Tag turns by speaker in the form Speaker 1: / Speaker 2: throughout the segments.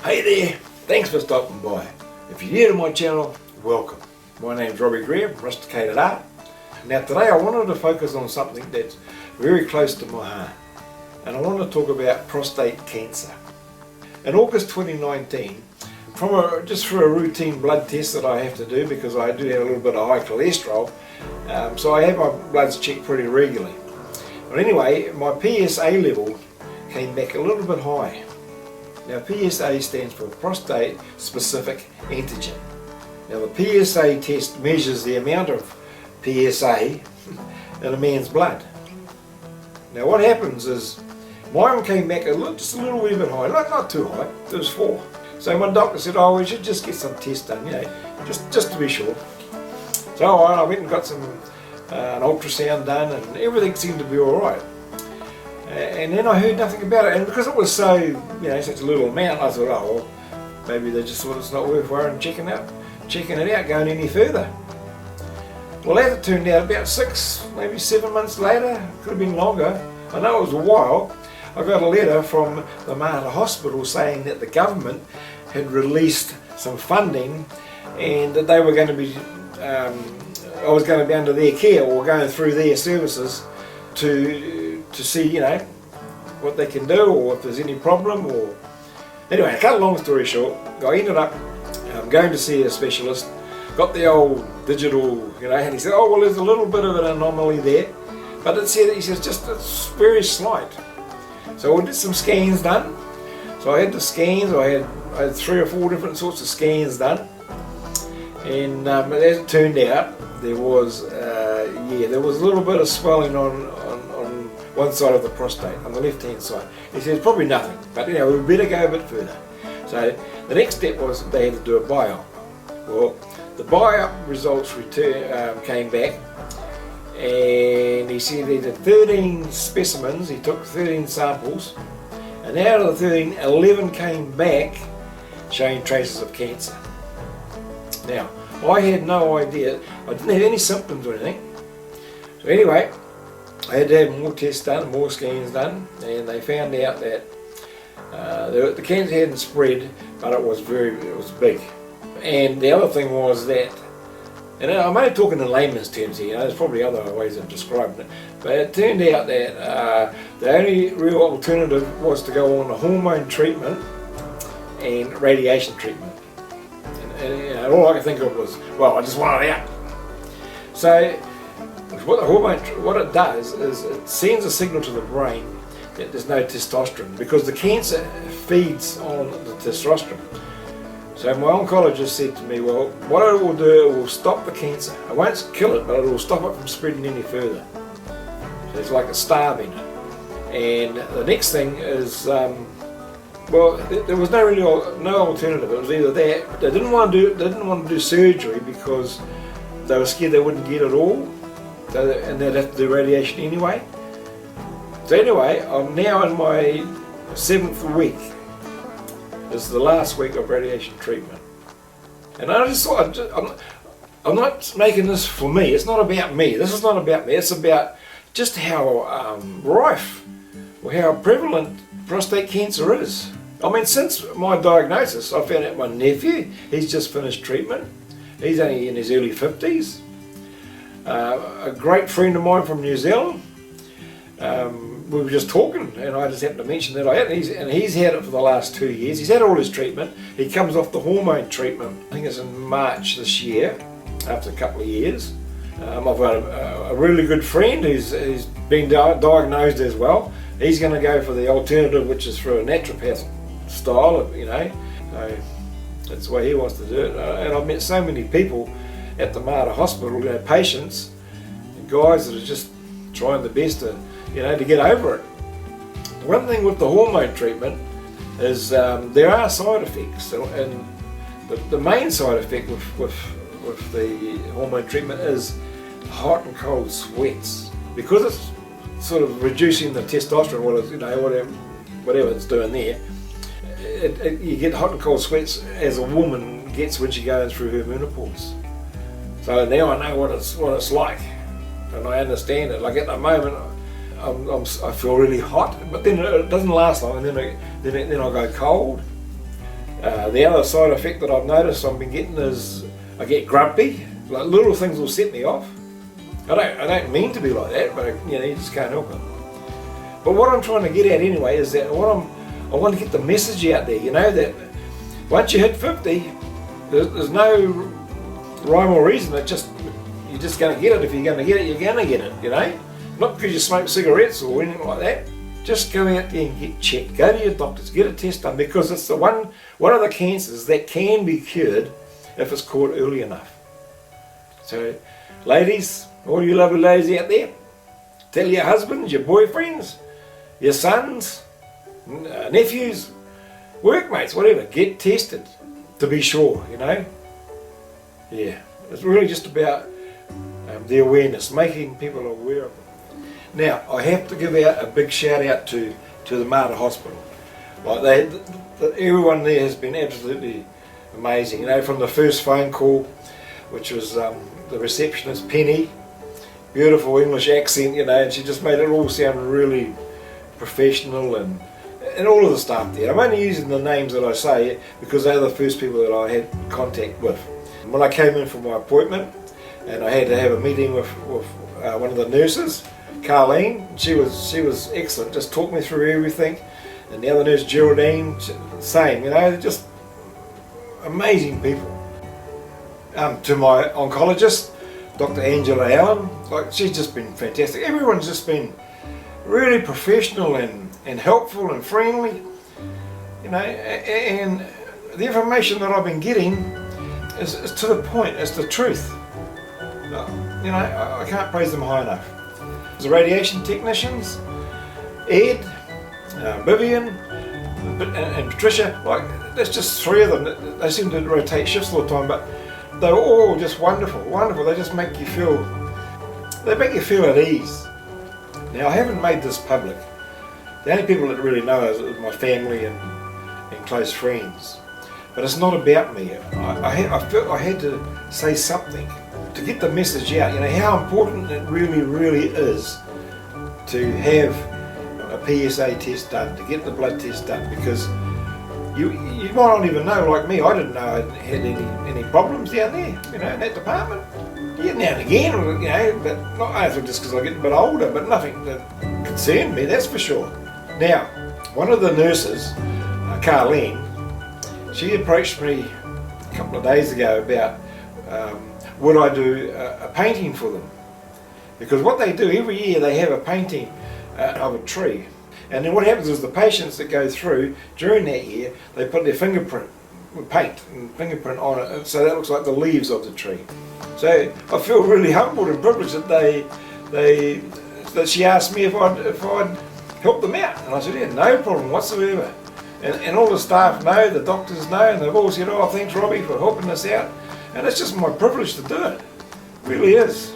Speaker 1: Hey there, thanks for stopping by. If you're new to my channel, welcome. My name's Robbie Greer, Rusticated-Art. Now today I wanted to focus on something that's very close to my heart. And I want to talk about prostate cancer. In August 2019, just for a routine blood test that I have to do because I do have a little bit of high cholesterol, so I have my bloods checked pretty regularly. But anyway, my PSA level came back a little bit high. Now PSA stands for Prostate-Specific Antigen. Now the PSA test measures the amount of PSA in a man's blood. Now what happens is, mine came back just a little wee bit high, not too high, it was 4. So my doctor said, oh, we should just get some tests done, just to be sure. So I went and got an ultrasound done and everything seemed to be alright. And then I heard nothing about it, and because it was so, such a little amount, I thought, oh well, maybe they just thought it's not worth worrying checking it out, going any further. Well, as it turned out, about 6, maybe 7 months later, could have been longer, I know it was a while, I got a letter from the Mater Hospital saying that the government had released some funding and that they were going to be, I was going to be under their care or going through their services to see, what they can do or if there's any problem. Or anyway, to cut a long story short, I ended up going to see a specialist, got the old digital, and he said, oh well, there's a little bit of an anomaly there, but he says just it's very slight. So we did some scans done. So I had the scans, I had 3 or 4 different sorts of scans done, and as it turned out, there was a little bit of swelling on one side of the prostate, on the left hand side. He said probably nothing, but we better go a bit further. So the next step was they had to do a biopsy. Well, the biopsy results came back, and he said he did 13 specimens, he took 13 samples, and out of the 13, 11 came back showing traces of cancer. Now, I had no idea, I didn't have any symptoms or anything. So anyway, I had to have more tests done, more scans done, and they found out that the cancer hadn't spread, but it was big. And the other thing was that, and I'm only talking in layman's terms here, there's probably other ways of describing it, but it turned out that the only real alternative was to go on a hormone treatment and radiation treatment. And all I could think of was, well, I just want it out. So what it does is it sends a signal to the brain that there's no testosterone, because the cancer feeds on the testosterone. So my oncologist said to me, well, what it will do, it will stop the cancer. It won't kill it, but it will stop it from spreading any further. So it's like a starving it. And the next thing is, well, there was no alternative. It was either that, but they didn't want to do surgery because they were scared they wouldn't get it all, and they'd have to do radiation anyway. So anyway, I'm now in my 7th week. This is the last week of radiation treatment, and I just thought, I'm not making this for me. It's not about me. This is not about me. It's about just how rife or how prevalent prostate cancer is. I mean, since my diagnosis, I found out my nephew, he's just finished treatment. He's only in his early 50s. A great friend of mine from New Zealand, we were just talking, and I just happened to mention that I had it, and he's had it for the last 2 years. He's had all his treatment. He comes off the hormone treatment, I think it's in March this year, after a couple of years. I've got a really good friend who's been diagnosed as well. He's going to go for the alternative, which is for a naturopath style, so that's the way he wants to do it. And I've met so many people at the Mater Hospital, patients and guys that are just trying the best to get over it. One thing with the hormone treatment is there are side effects, and the main side effect with the hormone treatment is hot and cold sweats, because it's sort of reducing the testosterone, whatever it's doing there. You get hot and cold sweats as a woman gets when she goes through her menopause. So now I know what it's like, and I understand it. Like at the moment, I feel really hot, but then it doesn't last long, and then I go cold, The other side effect that I've noticed I've been getting is I get grumpy. Like little things will set me off. I don't mean to be like that, but you know, you just can't help it. But what I'm trying to get at anyway is that I want to get the message out there, you know, that once you hit 50, there's no rhyme or reason. You're just going to get it. If you're going to get it, you're going to get it, you know. Not because you smoke cigarettes or anything like that. Just go out there and get checked. Go to your doctors, get a test done, because it's the one of the cancers that can be cured if it's caught early enough. So, ladies, all you lovely ladies out there, tell your husbands, your boyfriends, your sons, nephews, workmates, whatever, get tested to be sure, you know. Yeah, it's really just about the awareness, making people aware of it. Now, I have to give out a big shout out to the Mater Hospital. Like everyone there has been absolutely amazing. You know, from the first phone call, which was the receptionist Penny, beautiful English accent, you know, and she just made it all sound really professional, and all of the staff there. I'm only using the names that I say because they're the first people that I had contact with. When I came in for my appointment, and I had to have a meeting with one of the nurses, Carlene, she was excellent, just talked me through everything. And the other nurse, Geraldine, same, you know, just amazing people. To my oncologist, Dr. Angela Allen, like, she's just been fantastic. Everyone's just been really professional and helpful and friendly, you know, and the information that I've been getting is to the point, it's the truth. You know, I can't praise them high enough. The radiation technicians, Ed, Vivian, and Patricia, like, there's just three of them. They seem to rotate shifts all the time, but they're all just wonderful, wonderful. They just make you feel at ease. Now, I haven't made this public. The only people that really know is my family and close friends. But it's not about me. I felt I had to say something to get the message out. You know, how important it really, really is to have a PSA test done, to get the blood test done, because you might not even know, like me, I didn't know I had any problems down there, you know, in that department. Yeah, now and again, you know, but not only just because I get a bit older, but nothing that concerned me, that's for sure. Now, one of the nurses, Carlene, she approached me a couple of days ago about would I do a painting for them, because what they do every year, they have a painting of a tree, and then what happens is the patients that go through during that year, they put their fingerprint on it, so that looks like the leaves of the tree. So I feel really humbled and privileged that she asked me if I'd help them out, and I said, yeah, no problem whatsoever. And all the staff know, the doctors know, and they've all said, oh, thanks Robbie for helping us out. And it's just my privilege to do it. It really is.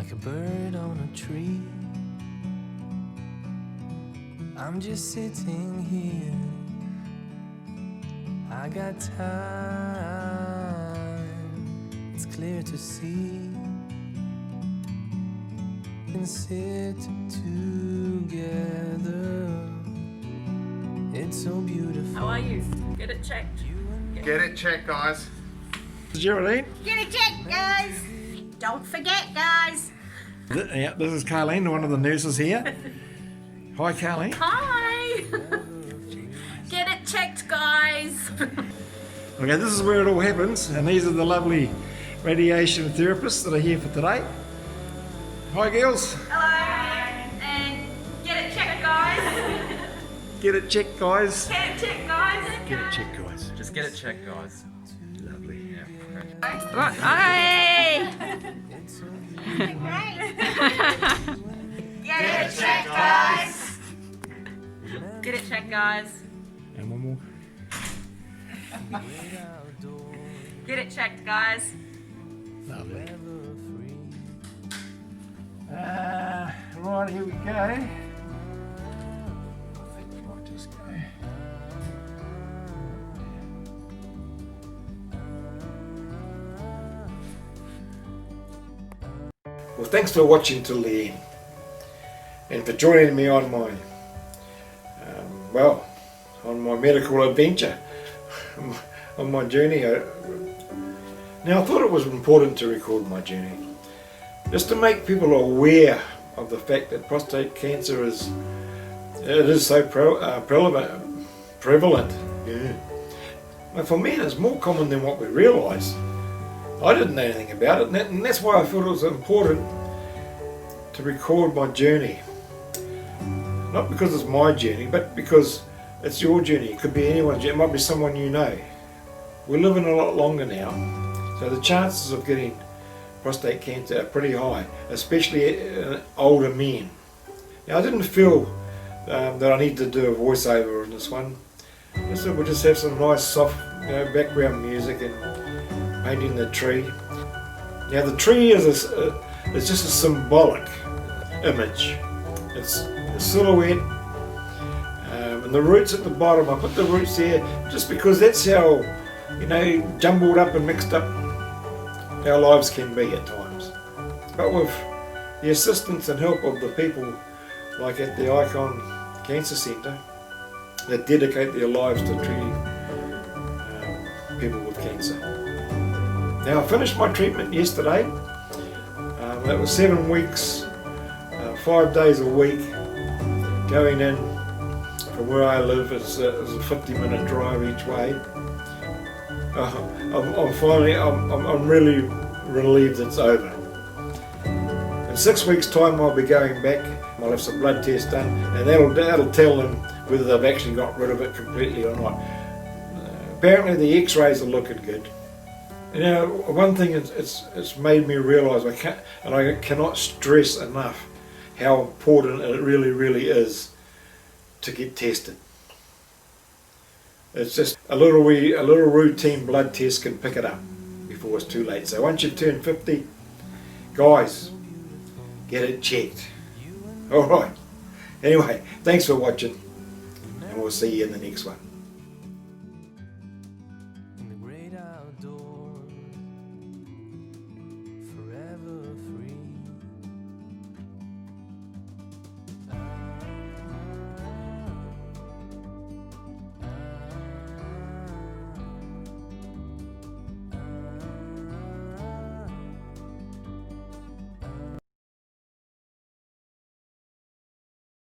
Speaker 2: like a bird on a tree. I'm just sitting here. I got time, it's clear to see. We can sit together, it's so beautiful.
Speaker 3: How are you? Get it checked.
Speaker 4: Get it checked, guys.
Speaker 1: Geraldine?
Speaker 3: Get it checked, guys. Don't forget, guys.
Speaker 1: Yeah, this is Carleen, one of the nurses here. Hi, Carleen.
Speaker 3: Hi. Get it checked, guys.
Speaker 1: Okay, this is where it all happens, and these are the lovely radiation therapists that are here for today. Hi, girls.
Speaker 3: Hello. And get it checked, guys.
Speaker 1: Get it checked, guys.
Speaker 3: Get it checked, guys.
Speaker 1: Get it checked, guys.
Speaker 4: Just get it checked, guys.
Speaker 1: Lovely.
Speaker 3: Hey. Get it checked, guys. Get it checked, guys.
Speaker 1: And one more.
Speaker 3: Get it checked, guys.
Speaker 1: Lovely. Right, here we go. Right, just go. Well, thanks for watching till the end, and for joining me on my, on my medical adventure, on my journey. Now, I thought it was important to record my journey, just to make people aware of the fact that prostate cancer is so prevalent. Yeah. Well, for men, it's more common than what we realise. I didn't know anything about it, and that's why I thought it was important to record my journey. Not because it's my journey, but because it's your journey. It could be anyone's journey. It might be someone you know. We're living a lot longer now, so the chances of getting prostate cancer are pretty high, especially in older men. Now, I didn't feel that I need to do a voiceover on this one. So we'll just have some nice soft background music and painting the tree. Now, the tree is just a symbolic image. It's a silhouette, and the roots at the bottom. I put the roots there just because that's how, jumbled up and mixed up our lives can be at times. But with the assistance and help of the people like at the Icon Cancer Centre that dedicate their lives to treating people with cancer. Now, I finished my treatment yesterday. That was 7 weeks, 5 days a week, going in from where I live. It's a 50-minute drive each way. I'm really relieved it's over. In 6 weeks' time, I'll be going back. I'll have some blood tests done, and that'll tell them whether they've actually got rid of it completely or not. Apparently, the X-rays are looking good. One thing it's made me realise, I cannot stress enough how important it really is to get tested. It's just a little routine blood test can pick it up before it's too late. So once you've turned 50, guys, get it checked. Alright. Anyway, thanks for watching, and we'll see you in the next one.